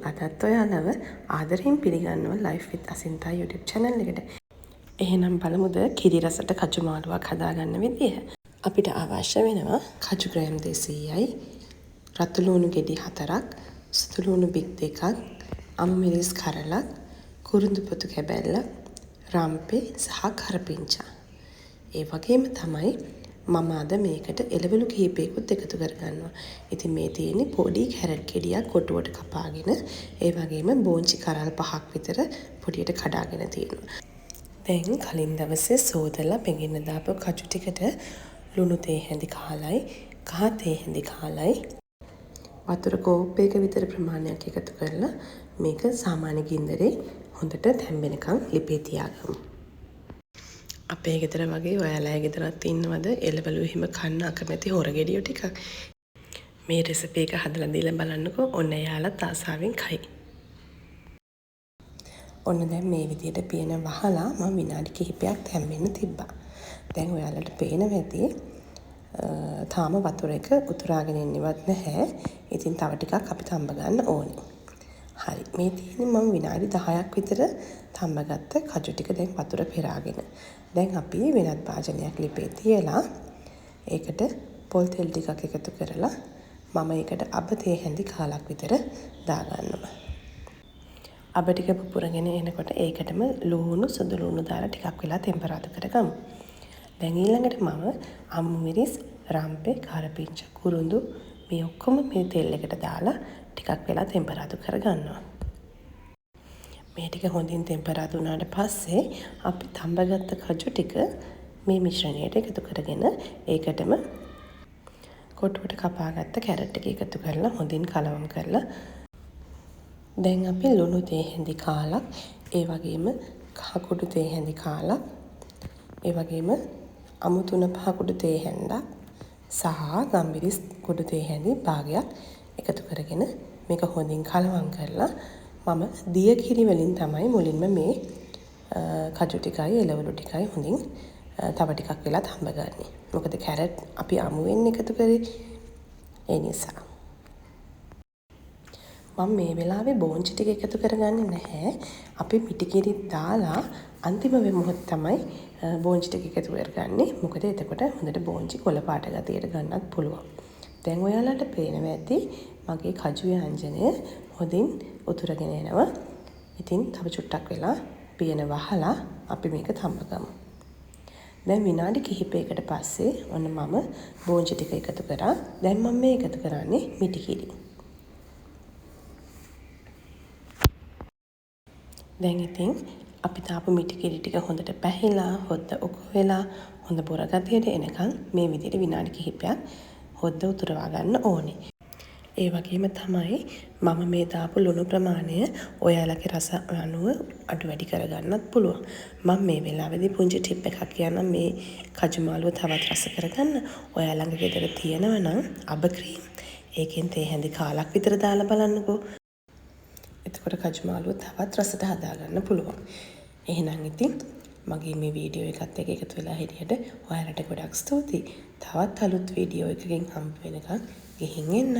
අදත් ඔයාලව ආදරයෙන් පිළිගන්නවා Life with Asinta YouTube channel එකට. එහෙනම් බලමුද කිරි රසට කජු මාළුවක් හදාගන්න විදිය. අපිට අවශ්‍ය වෙනවා කජු ග්‍රෑම් 200යි, රතු ලුණු ගෙඩි 4ක්, සුදු ලුණු බික් 2ක්, අමු මිරිස් කරලක්, කුරුඳු පොතු කැබැල්ලක්, රම්පේ සහ කරපිංචා. ඒ වගේම තමයි මම අද මේකට එළවලු කිහිපයකුත් එකතු කරගන්නවා. ඉතින් මේ තියෙන්නේ පොඩි කැරට් ගෙඩියක් කොටුවට කපාගෙන, ඒ වගේම බෝංචි කරල් 5ක් විතර පොඩියට කඩාගෙන තියෙනවා. දැන් කලින් දවසේ සෝදලා පෙඟෙන්න දාපු කජු ටිකට ලුණු තේ හැඳි කාලයි, කහ තේ හැඳි කාලයි, වතුර කෝප්පයක විතර ප්‍රමාණයක් එකතු කරලා මේක සාමාන්‍ය ගින්දරේ හොඳට තැම්බෙනකන් ලිපේ තියාගමු. අපේ ගෙදර වගේ ඔයාලා ගෙදරත් ඉන්නවද එළවලු එහෙම කන්න අකමැති හොර ගෙඩියෝ ටිකක්? මේ රෙසිපි එක හදලා දීලා බලන්නකෝ. ඔන්න එයාලත් ආසාවෙන් කයි. ඔන්න දැන් මේ විදිහට පියන වහලා මම විනාඩි කිහිපයක් තැම්බෙන්න තිබ්බා. දැන් ඔයාලට පේනවා ඇති තාම වතුර එක උතුරාගෙන ඉන්නවත් නැහැ. ඉතින් තව ටිකක් අපි තම්බ ගන්න ඕනේ. හරි, මේ තියෙන්නේ මම විනාඩි 10ක් විතර තම්බගත්ත කජු ටික දැන් වතුර පෙරාගෙන. දැන් අපි වෙනත් භාජනයක් ලිපේ තියලා ඒකට පොල් තෙල් ටිකක් එකතු කරලා මම ඒකට අබ තේ හැඳි කාලක් විතර දාගන්නවා. අබ ටික පුපුරගෙන එනකොට ඒකටම ලුණු සුදු ලුණු දාලා ටිකක් වෙලා ටෙම්පරාදු කරගමු. දැන් ඊළඟට මම අමු මිරිස්, රම්පේ, කරපිංචා, කුරුඳු මේ ඔක්කොම මේ තෙල් එකට දාලා ටිකක් වෙලා ටෙම්පරාදු කරගන්නවා. මේ ටික හොඳින් ටෙම්පරාදු වුණාට පස්සේ අපි තඹගත්ත කජු ටික මේ මිශ්‍රණයට එකතු කරගෙන ඒකටම කොටුවට කපාගත්ත කැරට් එක එකතු කරලා හොඳින් කලවම් කරලා දැන් අපි ලුණු තේ හැඳි කාලක්, ඒ වගේම කහ කුඩු තේ හැඳි කාලක්, ඒ වගේම අමු 3-5 කුඩු තේ හැඳක් සහ ගම්මිරිස් කුඩු තේ හැඳි භාගයක් එකතු කරගෙන මේක හොඳින් කලවම් කරලා මම දිය කිරි වලින් තමයි මුලින්ම මේ කජු ටිකයි එළවලු ටිකයි හොඳින් තව ටිකක් වෙලා තඹගන්නේ. මොකද කැරට් අපි අමුවෙන් එකතු කරේ. ඒ නිසා මම මේ වෙලාවේ බෝංචි ටික එකතු කරගන්නේ නැහැ. අපි මිටි කිරි දාලා අන්තිම මොහොත තමයි බෝංචි ටික එකතු කරගන්නේ. මොකද එතකොට හොඳට බෝංචි කොළ පාට ගතියට ගන්නත් පුළුවන්. දැන් ඔයාලට පේනවා ඇති මගේ කජු ව්‍යංජනය හොඳින් උතුරගෙන එනවා. ඉතින් තව චුට්ටක් වෙලා පියන වහලා අපි මේක තඹගමු. දැන් විනාඩි කිහිපයකට පස්සේ ඔන්න මම බෝංචි ටික එකතු කරා. දැන් මම මේ එකතු කරන්නේ මිටි කිරි. දැන් ඉතින් අපි තාපු මිටි කිරි ටික හොඳට පැහිලා, හොද්ද උකු වෙලා, හොඳ බොර ගතියට එනකන් මේ විදිහට විනාඩි කිහිපයක් හොද්ද උතුරවා ගන්න ඕනේ. ඒ වගේම තමයි මම මේ දාපු ලුණු ප්‍රමාණය ඔයාලගේ රස අනුව අඩු වැඩි කරගන්නත් පුළුවන්. මම මේ වෙලාවේදී පුංචි ටිප් එකක් කියන්නම් මේ කජු මාළුව තවත් රස කරගන්න. ඔයාලගේ ගෙදර තියෙනවා නම් අබ ක්‍රීම් ඒකෙන් තේ හැඳි කාලක් විතර දාලා බලන්නකෝ. එතකොට කජු මාළුව තවත් රසට හදාගන්න පුළුවන්. එහෙනම් ඉතින් මගේ මේ වීඩියෝ එකත් එක්ක එකතු වෙලා හිටියට ඔයාලට ගොඩක් ස්තුතියි. තවත් අලුත් වීඩියෝ එකකින් හම්බ වෙනකන් ගිහින් එන්න.